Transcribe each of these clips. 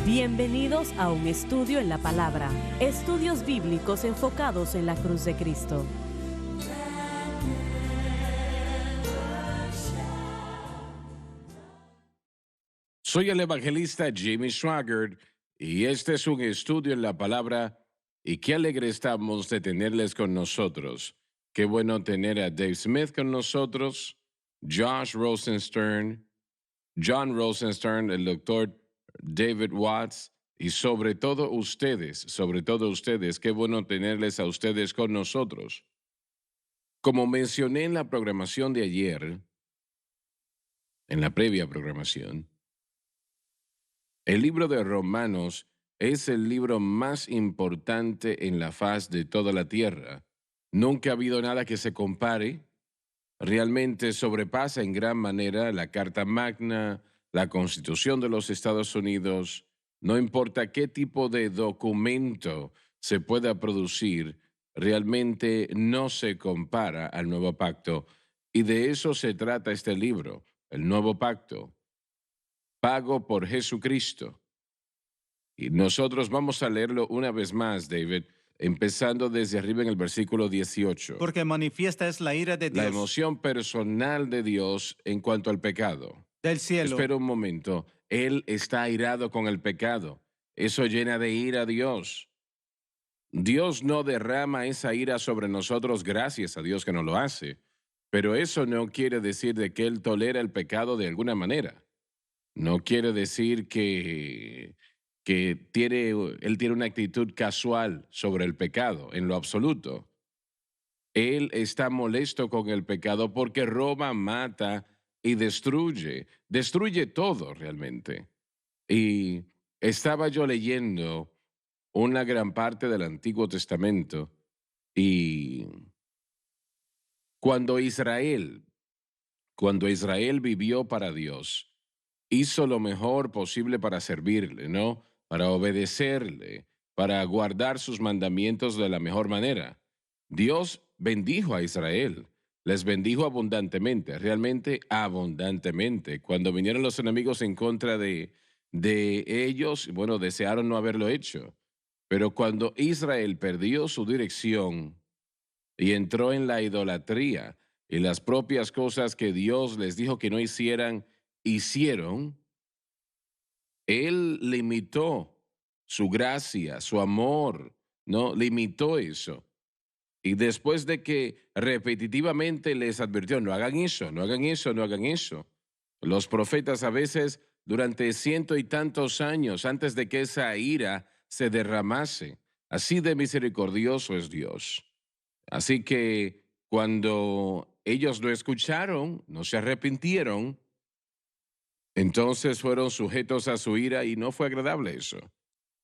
Bienvenidos a un estudio en la palabra. Estudios bíblicos enfocados en la cruz de Cristo. Soy el evangelista Jimmy Swaggart y este es un estudio en la palabra y qué alegre estamos de tenerles con nosotros. Qué bueno tener a Dave Smith con nosotros, Josh Rosenstern, John Rosenstern, el doctor David Watts y sobre todo ustedes, qué bueno tenerles a ustedes con nosotros. Como mencioné en la programación de ayer, en la previa programación, el libro de Romanos es el libro más importante en la faz de toda la tierra. Nunca ha habido nada que se compare. Realmente sobrepasa en gran manera la Carta Magna, la Constitución de los Estados Unidos. No importa qué tipo de documento se pueda producir, realmente no se compara al Nuevo Pacto. Y de eso se trata este libro, el Nuevo Pacto, pago por Jesucristo. Y nosotros vamos a leerlo una vez más, David, empezando desde arriba en el versículo 18. Porque manifiesta es la ira de La Dios emoción personal de Dios en cuanto al pecado. del cielo. Espera un momento. Él está airado con el pecado. Eso llena de ira a Dios. Dios no derrama esa ira sobre nosotros, gracias a Dios que no lo hace. Pero eso no quiere decir de que Él tolera el pecado de alguna manera. No quiere decir que Él tiene una actitud casual sobre el pecado, en lo absoluto. Él está molesto con el pecado porque roba, mata y destruye todo realmente. Y estaba yo leyendo una gran parte del Antiguo Testamento y cuando Israel, cuando Israel vivió para Dios, hizo lo mejor posible para servirle, ¿no? Para obedecerle, para guardar sus mandamientos de la mejor manera. Dios bendijo a Israel, les bendijo abundantemente, realmente abundantemente. Cuando vinieron los enemigos en contra de ellos, bueno, desearon no haberlo hecho. Pero cuando Israel perdió su dirección y entró en la idolatría y las propias cosas que Dios les dijo que no hicieran, hicieron, Él limitó su gracia, su amor, ¿no? Limitó eso. Y después de que repetitivamente les advirtió, no hagan eso, no hagan eso, no hagan eso. Los profetas a veces durante ciento y tantos años antes de que esa ira se derramase, así de misericordioso es Dios. Así que cuando ellos lo escucharon, no se arrepintieron, entonces fueron sujetos a su ira y no fue agradable eso.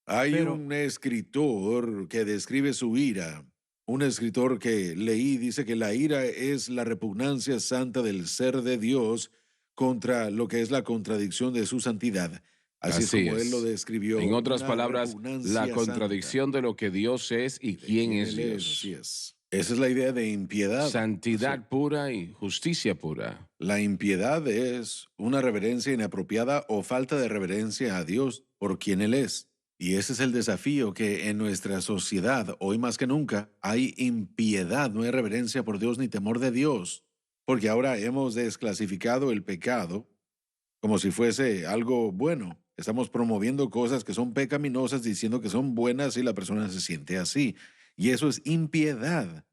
Hay Pero- un escritor que describe su ira. Un escritor que leí dice que la ira es la repugnancia santa del ser de Dios contra lo que es la contradicción de su santidad. Así es como él lo describió. En otras una palabras, repugnancia la contradicción de lo que Dios es y santa. quién es Él Dios. así es. Esa es la idea de impiedad. Santidad pura y justicia pura. La impiedad es una reverencia inapropiada o falta de reverencia a Dios por quien Él es. Y ese es el desafío que en nuestra sociedad, hoy más que nunca, hay impiedad, no hay reverencia por Dios ni temor de Dios. Porque ahora hemos desclasificado el pecado como si fuese algo bueno. Estamos promoviendo cosas que son pecaminosas diciendo que son buenas y la persona se siente así. Y eso es impiedad.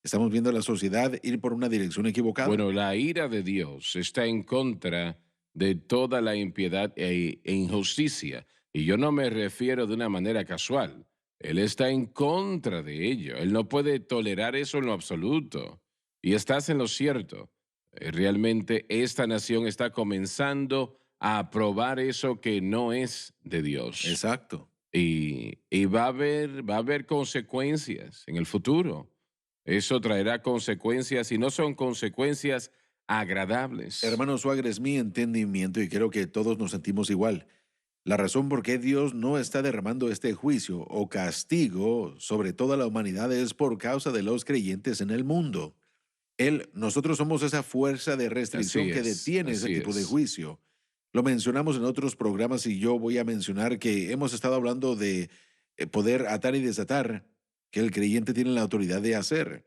Estamos viendo a la sociedad ir por una dirección equivocada. Bueno, la ira de Dios está en contra de toda la impiedad e injusticia. Y yo no me refiero de una manera casual. Él está en contra de ello. Él no puede tolerar eso en lo absoluto. Y estás en lo cierto. Realmente esta nación está comenzando a aprobar eso que no es de Dios. Exacto. Y va a haber consecuencias en el futuro. Eso traerá consecuencias y no son consecuencias agradables. Hermano Suárez, es mi entendimiento y creo que todos nos sentimos igual. La razón por qué Dios no está derramando este juicio o castigo sobre toda la humanidad es por causa de los creyentes en el mundo. Nosotros somos esa fuerza de restricción Así que es, detiene ese así tipo de es. juicio. Lo mencionamos en otros programas y yo voy a mencionar que hemos estado hablando de poder atar y desatar, que el creyente tiene la autoridad de hacer.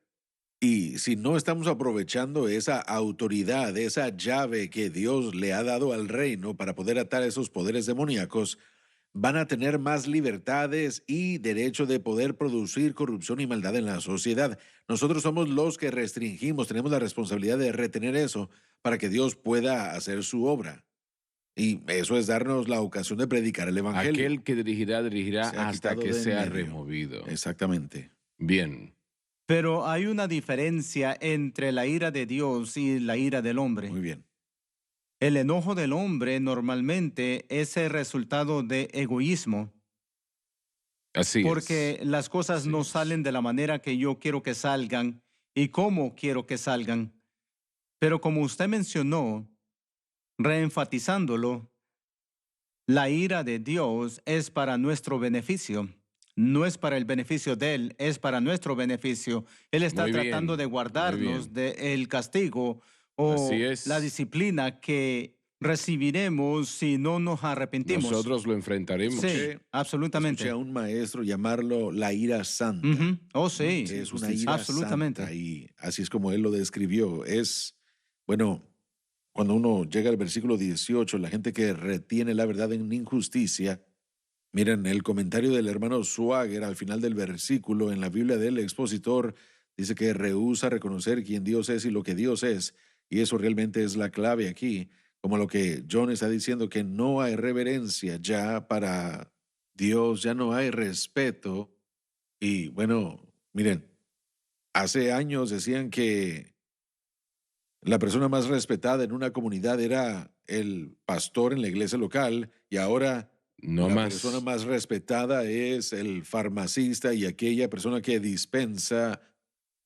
Y si no estamos aprovechando esa autoridad, esa llave que Dios le ha dado al reino para poder atar esos poderes demoníacos, van a tener más libertades y derecho de poder producir corrupción y maldad en la sociedad. Nosotros somos los que restringimos, tenemos la responsabilidad de retener eso para que Dios pueda hacer su obra. Y eso es darnos la ocasión de predicar el evangelio. Aquel que dirigirá, dirigirá Se ha hasta quitado que de en sea medio. removido. Exactamente. Bien, Pero hay una diferencia entre la ira de Dios y la ira del hombre. Muy bien. El enojo del hombre normalmente es el resultado de egoísmo, así porque es. las cosas Así no es. salen de la manera que yo quiero que salgan y cómo quiero que salgan. Pero como usted mencionó, reenfatizándolo, la ira de Dios es para nuestro beneficio. No es para el beneficio de Él, es para nuestro beneficio. Él está Muy tratando de bien, muy guardarnos bien. del castigo Así o la es. disciplina que recibiremos si no nos arrepentimos. Nosotros lo enfrentaremos. Sí, Escuché absolutamente. a un maestro llamarlo la ira santa. Ujú. Oh, sí, Es una justicia. ira absolutamente. santa y así es como él lo describió. Es, bueno, cuando uno llega al versículo 18, la gente que retiene la verdad en injusticia, miren, el comentario del hermano Swagger al final del versículo en la Biblia del expositor dice que rehúsa reconocer quién Dios es y lo que Dios es, y eso realmente es la clave aquí, como lo que John está diciendo, que no hay reverencia ya para Dios, ya no hay respeto. Y bueno, miren, hace años decían que la persona más respetada en una comunidad era el pastor en la iglesia local y ahora No la persona más. más respetada es el farmacista y aquella persona que dispensa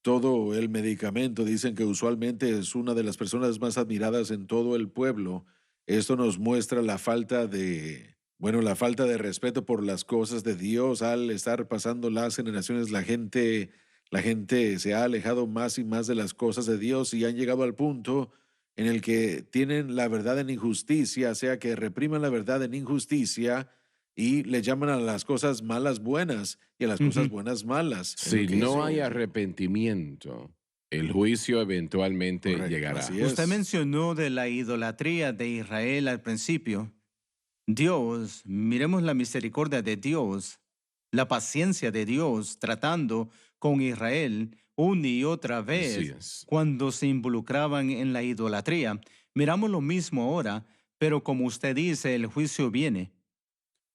todo el medicamento. Dicen que usualmente es una de las personas más admiradas en todo el pueblo. Esto nos muestra la falta de, bueno, la falta de respeto por las cosas de Dios. Al estar pasando las generaciones, la gente se ha alejado más y más de las cosas de Dios y han llegado al punto en el que tienen la verdad en injusticia, sea que repriman la verdad en injusticia y le llaman a las cosas malas buenas y a las cosas Ujú. buenas malas. En lo Si que no hay eso, arrepentimiento, el juicio eventualmente correcto, llegará. así Usted es. mencionó de la idolatría de Israel al principio. Dios, miremos la misericordia de Dios, la paciencia de Dios tratando con Israel una y otra Así vez es. cuando se involucraban en la idolatría. Miramos lo mismo ahora, pero como usted dice, el juicio viene.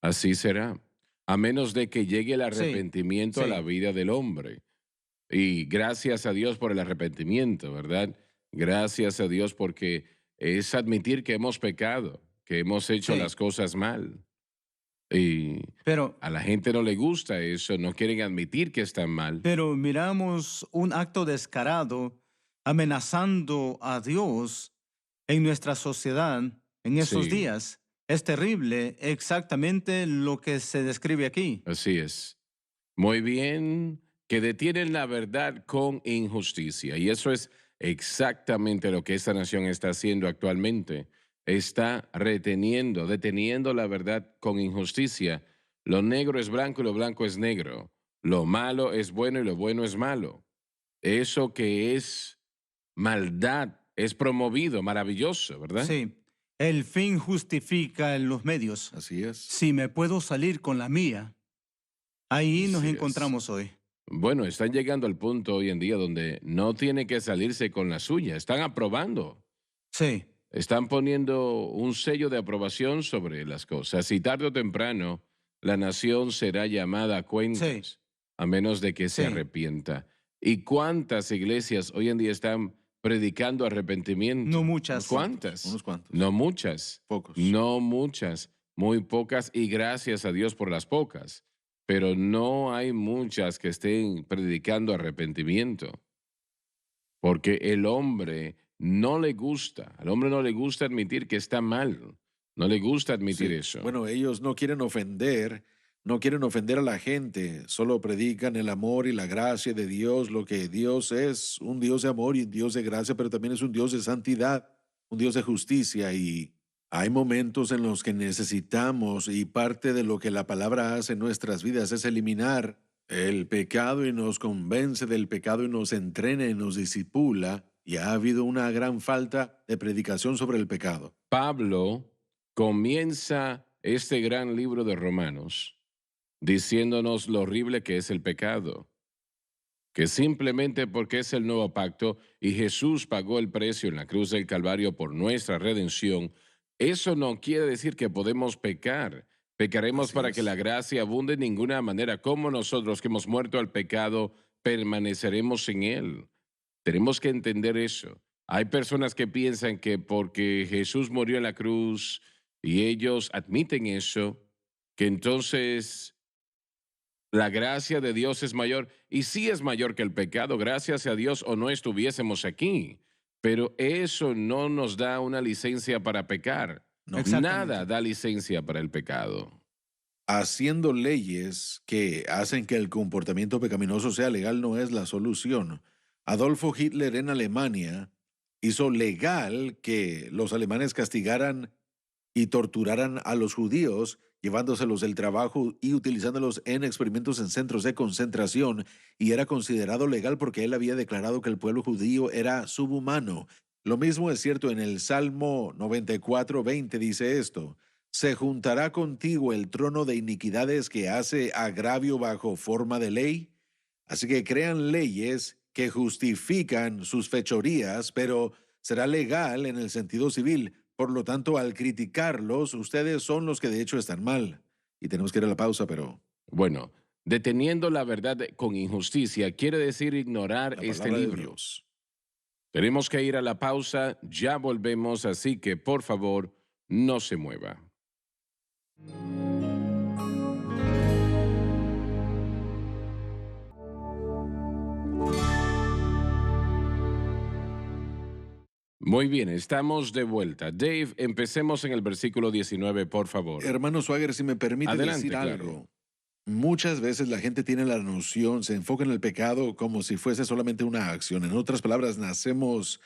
Así será. A menos de que llegue el Sí, arrepentimiento a la sí, vida del hombre. Y gracias a Dios por el arrepentimiento, ¿verdad? Gracias a Dios porque es admitir que hemos pecado, que hemos hecho sí. las cosas mal. Y Pero, a la gente no le gusta eso, no quieren admitir que están mal. pero miramos un acto descarado amenazando a Dios en nuestra sociedad en estos Sí, días. Es terrible exactamente lo que se describe aquí. así es. Muy bien, que detienen la verdad con injusticia. Y eso es exactamente lo que esta nación está haciendo actualmente. Está reteniendo, deteniendo la verdad con injusticia. Lo negro es blanco y lo blanco es negro. Lo malo es bueno y lo bueno es malo. Eso que es maldad es promovido, maravilloso, ¿verdad? Sí, el fin justifica los medios. Así es. Si me puedo salir con la mía, ahí nos Así es. encontramos hoy. Bueno, están llegando al punto hoy en día donde no tiene que salirse con la suya, están aprobando, Sí, están poniendo un sello de aprobación sobre las cosas y tarde o temprano la nación será llamada a sí, cuentas, a menos de que se sí. arrepienta. ¿Y cuántas iglesias hoy en día están predicando No arrepentimiento? Unos muchas. cuantos, ¿Cuántas? unos cuantos. No muchas, Pocos. no muchas, muy pocas y gracias a Dios por las pocas, pero no hay muchas que estén predicando arrepentimiento, porque el hombre no le gusta, al hombre no le gusta admitir que está mal, no le gusta admitir Sí. eso. Bueno, ellos no quieren ofender, no quieren ofender a la gente, solo predican el amor y la gracia de Dios, lo que Dios es, un Dios de amor y un Dios de gracia, pero también es un Dios de santidad, un Dios de justicia y Hay momentos en los que necesitamos, y parte de lo que la palabra hace en nuestras vidas es eliminar el pecado y nos convence del pecado y nos entrena y nos disipula, y ha habido una gran falta de predicación sobre el pecado. Pablo comienza este gran libro de Romanos diciéndonos lo horrible que es el pecado, que simplemente porque es el nuevo pacto y Jesús pagó el precio en la cruz del Calvario por nuestra redención, eso no quiere decir que podemos pecar. Pecaremos Así para que la es. gracia abunde de ninguna manera. Como nosotros que hemos muerto al pecado, permaneceremos en él. Tenemos que entender eso. Hay personas que piensan que porque Jesús murió en la cruz y ellos admiten eso, que entonces la gracia de Dios es mayor, y sí es mayor que el pecado, gracias a Dios, o no estuviésemos aquí. Pero eso no nos da una licencia para pecar. No. Nada Exactamente. da licencia para el pecado. Haciendo leyes que hacen que el comportamiento pecaminoso sea legal no es la solución. Adolfo Hitler en Alemania hizo legal que los alemanes castigaran y torturaran a los judíos, llevándoselos del trabajo y utilizándolos en experimentos en centros de concentración, y era considerado legal porque él había declarado que el pueblo judío era subhumano. Lo mismo es cierto en el Salmo 94:20, dice esto: se juntará contigo el trono de iniquidades que hace agravio bajo forma de ley. Así que crean leyes que justifican sus fechorías, pero será legal en el sentido civil. Por lo tanto, al criticarlos, ustedes son los que de hecho están mal. Y tenemos que ir a la pausa, pero Bueno, deteniendo la verdad con injusticia quiere decir ignorar la este palabra de libro. Dios. Tenemos que ir a la pausa, ya volvemos, así que por favor, no se mueva. Muy bien, estamos de vuelta. Dave, empecemos en el versículo 19, por favor. Hermano Swagger, si me permite decir Adelante, claro. algo. Muchas veces la gente tiene la noción, se enfoca en el pecado como si fuese solamente una acción. En otras palabras, nacemos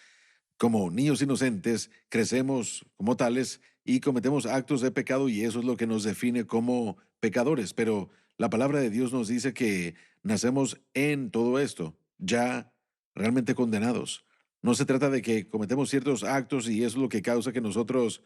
como niños inocentes, crecemos como tales y cometemos actos de pecado, y eso es lo que nos define como pecadores. Pero la palabra de Dios nos dice que nacemos en todo esto, ya realmente condenados. No se trata de que cometemos ciertos actos y eso es lo que causa que nosotros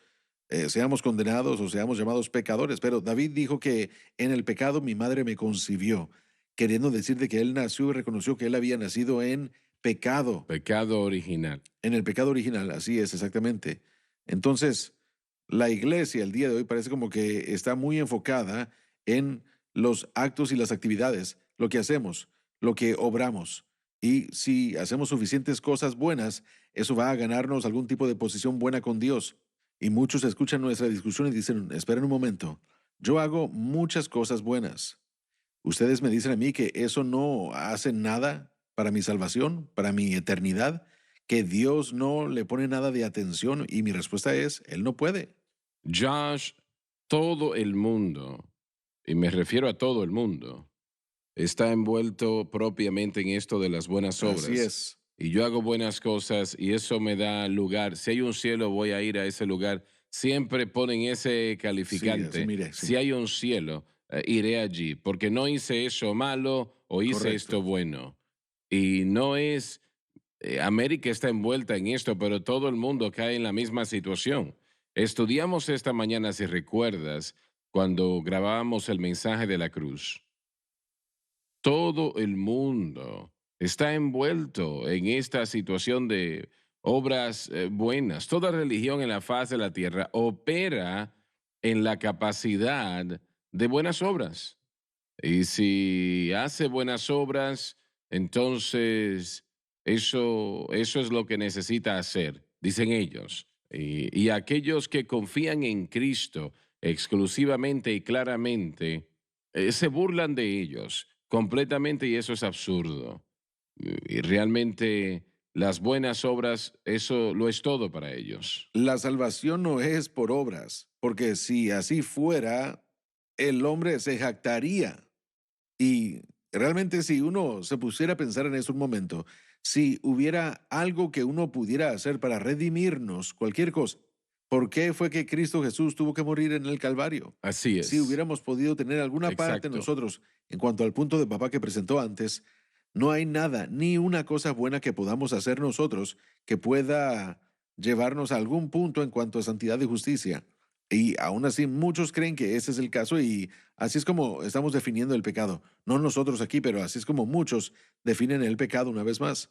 seamos condenados o seamos llamados pecadores. Pero David dijo que en el pecado mi madre me concibió, queriendo decir de que él nació y reconoció que él había nacido en pecado. Pecado original. En el pecado original, así es, exactamente. Entonces, la iglesia el día de hoy parece como que está muy enfocada en los actos y las actividades, lo que hacemos, lo que obramos. Y si hacemos suficientes cosas buenas, eso va a ganarnos algún tipo de posición buena con Dios. Y muchos escuchan nuestra discusión y dicen: esperen un momento, yo hago muchas cosas buenas. Ustedes me dicen a mí que eso no hace nada para mi salvación, para mi eternidad, que Dios no le pone nada de atención, y mi respuesta es: Él no puede. Josh, todo el mundo, y me refiero a todo el mundo, está envuelto propiamente en esto de las buenas Así obras. es. Y yo hago buenas cosas y eso me da lugar. Si hay un cielo, voy a ir a ese lugar. Siempre ponen ese Sí, así calificante. mire, Si sí. hay un cielo, iré allí, porque no hice eso malo o hice esto Correcto. bueno. Y no es, América está envuelta en esto, pero todo el mundo cae en la misma situación. Estudiamos esta mañana, si recuerdas, cuando grabábamos el mensaje de la cruz. Todo el mundo está envuelto en esta situación de obras buenas. Toda religión en la faz de la tierra opera en la capacidad de buenas obras. Y si hace buenas obras, entonces eso es lo que necesita hacer, dicen ellos. Y aquellos que confían en Cristo exclusivamente y claramente, se burlan de ellos completamente, y eso es absurdo. Y realmente las buenas obras, eso lo es todo para ellos. La salvación no es por obras, porque si así fuera, el hombre se jactaría. Y realmente, si uno se pusiera a pensar en eso un momento, si hubiera algo que uno pudiera hacer para redimirnos, cualquier cosa, ¿Por qué fue que Cristo Jesús tuvo que morir en el Calvario? Así Si es. hubiéramos podido tener alguna parte Exacto. nosotros en cuanto al punto de papá que presentó antes, no hay nada, ni una cosa buena que podamos hacer nosotros que pueda llevarnos a algún punto en cuanto a santidad y justicia. Y aún así muchos creen que ese es el caso y así es como estamos definiendo el pecado. No nosotros aquí, pero así es como muchos definen el pecado una vez más.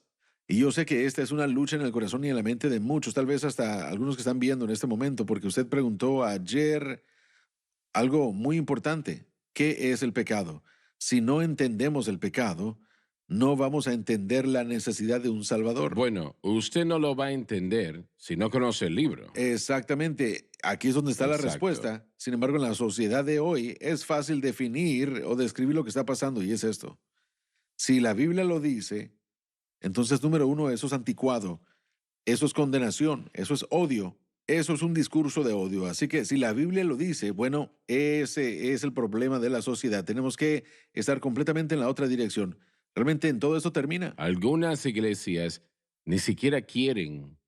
Y yo sé que esta es una lucha en el corazón y en la mente de muchos, tal vez hasta algunos que están viendo en este momento, porque usted preguntó ayer algo muy importante. ¿Qué es el pecado? Si no entendemos el pecado, no vamos a entender la necesidad de un Salvador. Bueno, usted no lo va a entender si no conoce el libro. Exactamente, aquí es donde está la Exacto. respuesta. Sin embargo, en la sociedad de hoy es fácil definir o describir lo que está pasando y es esto. Si la Biblia lo dice, entonces número uno, eso es anticuado, eso es condenación, eso es odio, eso es un discurso de odio. Así que si la Biblia lo dice, bueno, ese es el problema de la sociedad. Tenemos que estar completamente en la otra dirección. Realmente en todo esto termina. Algunas iglesias ni siquiera quieren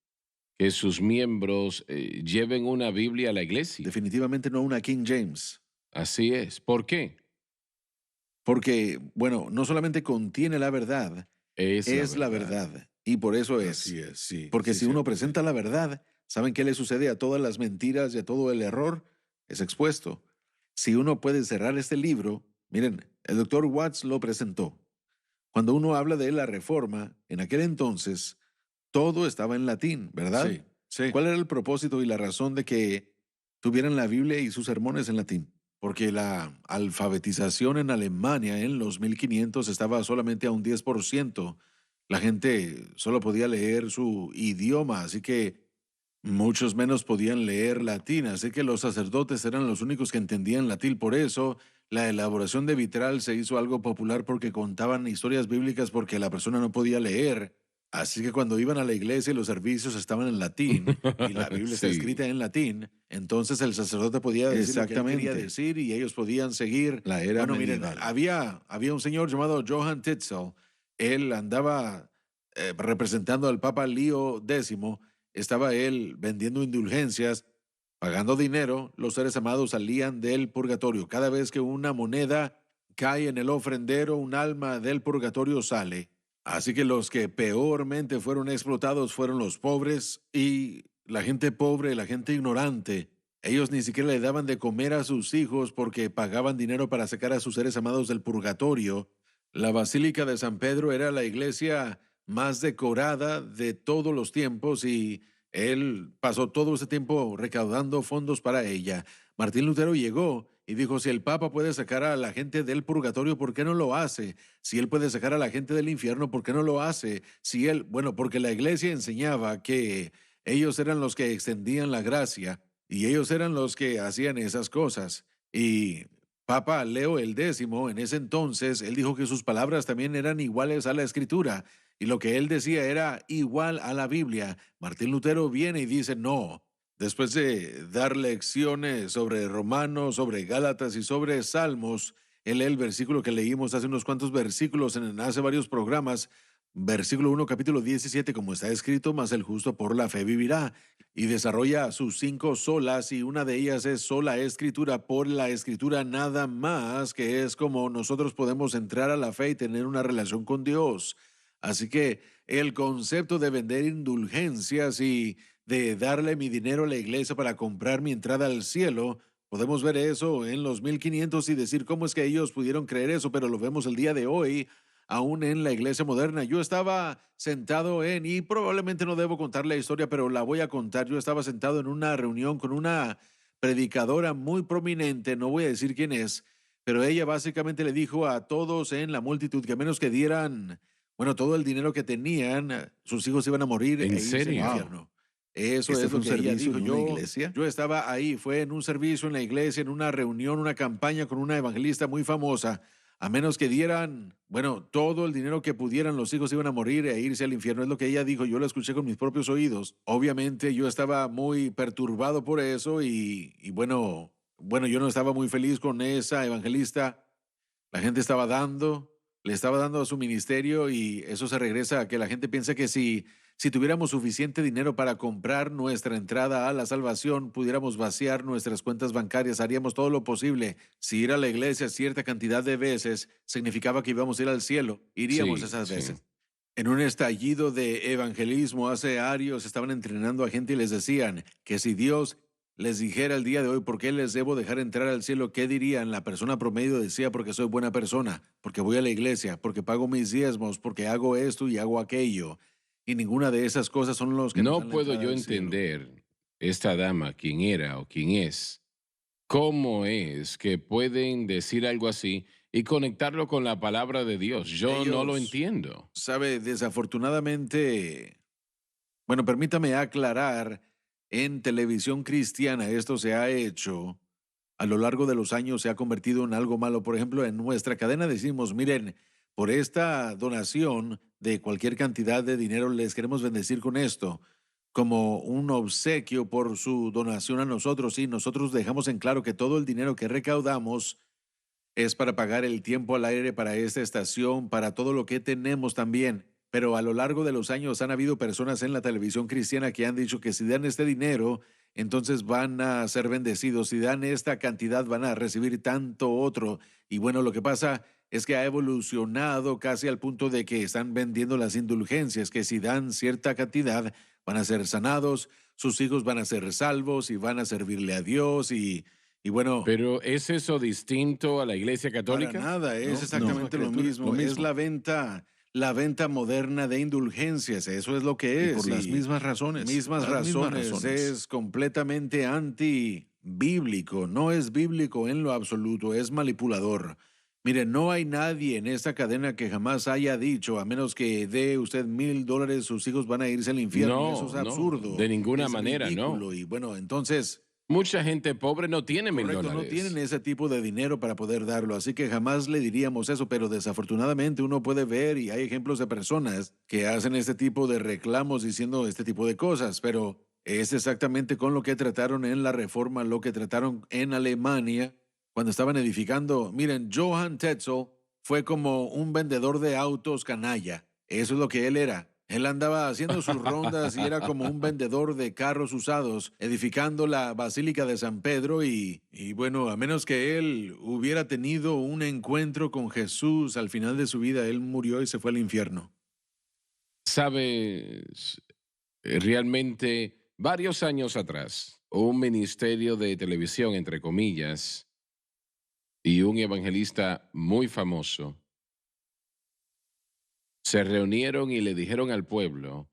que sus miembros lleven una Biblia a la iglesia. Definitivamente no una King James. Así es. ¿Por qué? Porque, bueno, no solamente contiene la verdad, Es la es la verdad. verdad. Y por eso Así es. es, sí. Porque Sí, si uno cierto, sí. presenta la verdad, ¿saben qué le sucede a todas las mentiras y a todo el error? Es expuesto. Si uno puede cerrar este libro, miren, el doctor Watts lo presentó. Cuando uno habla de la reforma, en aquel entonces, todo estaba en latín, ¿verdad? Sí, sí. ¿Cuál era el propósito y la razón de que tuvieran la Biblia y sus sermones en latín? Porque la alfabetización en Alemania en los 1500 estaba solamente a un 10%. La gente solo podía leer su idioma, así que muchos menos podían leer latín, así que los sacerdotes eran los únicos que entendían latín. Por eso, la elaboración de vitral se hizo algo popular porque contaban historias bíblicas porque la persona no podía leer. Así que cuando iban a la iglesia y los servicios estaban en latín y la Biblia está Sí. escrita en latín, entonces el sacerdote podía decir lo que él quería Exactamente. decir y ellos podían seguir. La era Bueno, miren, medieval. había un señor llamado Johann Tetzel. Él andaba representando al Papa Lío X. Estaba él vendiendo indulgencias, pagando dinero. Los seres amados salían del purgatorio. Cada vez que una moneda cae en el ofrendero, un alma del purgatorio sale. Así que los que peormente fueron explotados fueron los pobres y la gente pobre, la gente ignorante. Ellos ni siquiera le daban de comer a sus hijos porque pagaban dinero para sacar a sus seres amados del purgatorio. La Basílica de San Pedro era la iglesia más decorada de todos los tiempos y él pasó todo ese tiempo recaudando fondos para ella. Martín Lutero llegó y dijo, si el Papa puede sacar a la gente del purgatorio, ¿por qué no lo hace? Si él puede sacar a la gente del infierno, ¿por qué no lo hace? Si él, bueno, porque la iglesia enseñaba que ellos eran los que extendían la gracia y ellos eran los que hacían esas cosas. Y Papa Leo el X, en ese entonces, él dijo que sus palabras también eran iguales a la escritura y lo que él decía era igual a la Biblia. Martín Lutero viene y dice, no. Después de dar lecciones sobre Romanos, sobre Gálatas y sobre Salmos, él lee el versículo que leímos hace unos cuantos versículos hace varios programas, versículo 1, capítulo 17, como está escrito, mas el justo por la fe vivirá, y desarrolla sus 5 solas, y una de ellas es sola escritura, por la escritura nada más, que es como nosotros podemos entrar a la fe y tener una relación con Dios. Así que el concepto de vender indulgencias y de darle mi dinero a la iglesia para comprar mi entrada al cielo, podemos ver eso en los 1500 y decir cómo es que ellos pudieron creer eso, pero lo vemos el día de hoy, aún en la iglesia moderna. Yo estaba sentado y probablemente no debo contar la historia, pero la voy a contar. Yo estaba sentado en una reunión con una predicadora muy prominente, no voy a decir quién es, pero ella básicamente le dijo a todos en la multitud que a menos que dieran, bueno, todo el dinero que tenían, sus hijos iban a morir ¿En e irse al serio? infierno. Eso ¿Este es fue lo un que ella servicio dijo. en una iglesia? Yo estaba ahí, fue en un servicio en la iglesia, en una reunión, una campaña con una evangelista muy famosa. A menos que dieran, bueno, todo el dinero que pudieran, los hijos iban a morir e irse al infierno. Es lo que ella dijo. Yo lo escuché con mis propios oídos. Obviamente yo estaba muy perturbado por eso y bueno, yo no estaba muy feliz con esa evangelista. La gente estaba dando, le estaba dando a su ministerio y eso se regresa a que la gente piensa que si Si tuviéramos suficiente dinero para comprar nuestra entrada a la salvación, pudiéramos vaciar nuestras cuentas bancarias, haríamos todo lo posible. Si ir a la iglesia cierta cantidad de veces significaba que íbamos a ir al cielo, iríamos Sí, esas sí. veces. En un estallido de evangelismo hace años estaban entrenando a gente y les decían que si Dios les dijera el día de hoy por qué les debo dejar entrar al cielo, ¿qué dirían? La persona promedio decía porque soy buena persona, porque voy a la iglesia, porque pago mis diezmos, porque hago esto y hago aquello. Y ninguna de esas cosas son los que nos No dan la puedo entrada yo al cielo. entender esta dama, quién era o quién es. ¿Cómo es que pueden decir algo así y conectarlo con la palabra de Dios? Yo no lo Ellos, entiendo. sabe, desafortunadamente, bueno, permítame aclarar, en televisión cristiana esto se ha hecho, a lo largo de los años se ha convertido en algo malo. Por ejemplo, en nuestra cadena decimos, miren, por esta donación de cualquier cantidad de dinero les queremos bendecir con esto, como un obsequio por su donación a nosotros. Y nosotros dejamos en claro que todo el dinero que recaudamos es para pagar el tiempo al aire para esta estación, para todo lo que tenemos también. Pero a lo largo de los años han habido personas en la televisión cristiana que han dicho que si dan este dinero, entonces van a ser bendecidos. Si dan esta cantidad, van a recibir tanto otro. Y bueno, lo que pasa es que ha evolucionado casi al punto de que están vendiendo las indulgencias, que si dan cierta cantidad, van a ser sanados, sus hijos van a ser salvos y van a servirle a Dios. Y bueno, Pero ¿es eso distinto a la Iglesia para Católica? nada, es No, exactamente lo mismo. Es la venta moderna de indulgencias. Eso es lo que Y es. por las mismas razones. Mismas Las mismas razones. razones. Es completamente antibíblico. No es bíblico en lo absoluto. Es manipulador. Mire, no hay nadie en esta cadena que jamás haya dicho, a menos que dé usted $1,000, sus hijos van a irse al infierno. Eso es no, absurdo. de ninguna Es manera, ridículo. no. Y bueno, entonces, Mucha gente pobre no tiene mil correcto, no dólares. tienen ese tipo de dinero para poder darlo, así que jamás le diríamos eso, pero desafortunadamente uno puede ver y hay ejemplos de personas que hacen este tipo de reclamos diciendo este tipo de cosas, pero es exactamente con lo que trataron en la Reforma, lo que trataron en Alemania cuando estaban edificando. Miren, Johann Tetzel fue como un vendedor de autos canalla, eso es lo que él era. Él andaba haciendo sus rondas y era como un vendedor de carros usados, edificando la Basílica de San Pedro y bueno, a menos que él hubiera tenido un encuentro con Jesús al final de su vida, él murió y se fue al infierno. Sabes, realmente varios años atrás, un ministerio de televisión, entre comillas, y un evangelista muy famoso se reunieron y le dijeron al pueblo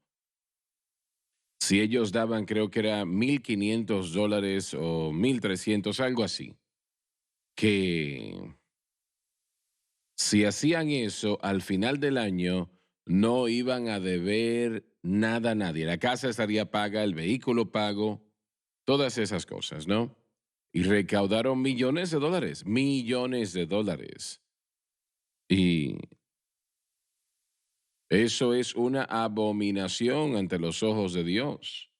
si ellos daban, creo que era $1,500 o 1,300, algo así, que si hacían eso al final del año no iban a deber nada a nadie. La casa estaría paga, el vehículo pago, todas esas cosas, ¿no? Y recaudaron millones de dólares, millones de dólares. Y eso es una abominación ante los ojos de Dios.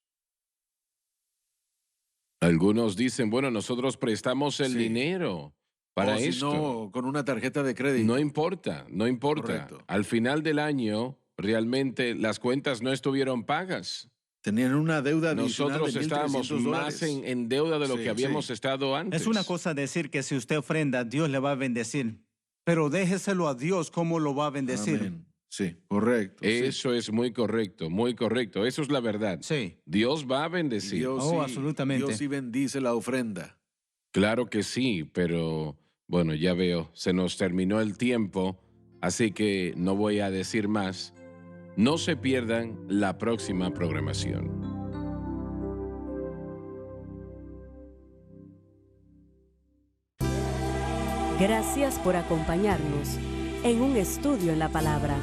Algunos dicen, bueno, nosotros prestamos el Sí. dinero para O si esto. no, con una tarjeta de crédito. No importa, no importa. Correcto. Al final del año, realmente las cuentas no estuvieron pagas. Tenían una deuda adicional Nosotros de estábamos $1,300. más en deuda de lo Sí, que habíamos sí. estado antes. Es una cosa decir que si usted ofrenda, Dios le va a bendecir. Pero déjeselo a Dios cómo lo va a bendecir. Amén. Sí, correcto. sí. Eso es muy correcto, muy correcto. Eso es la verdad. Sí. Dios va a Y bendecir. Dios, Oh, sí, absolutamente. Dios sí bendice la ofrenda. Claro que sí, pero bueno, ya veo, se nos terminó el tiempo, así que no voy a decir más. No se pierdan la próxima programación. Gracias por acompañarnos en un estudio en la palabra.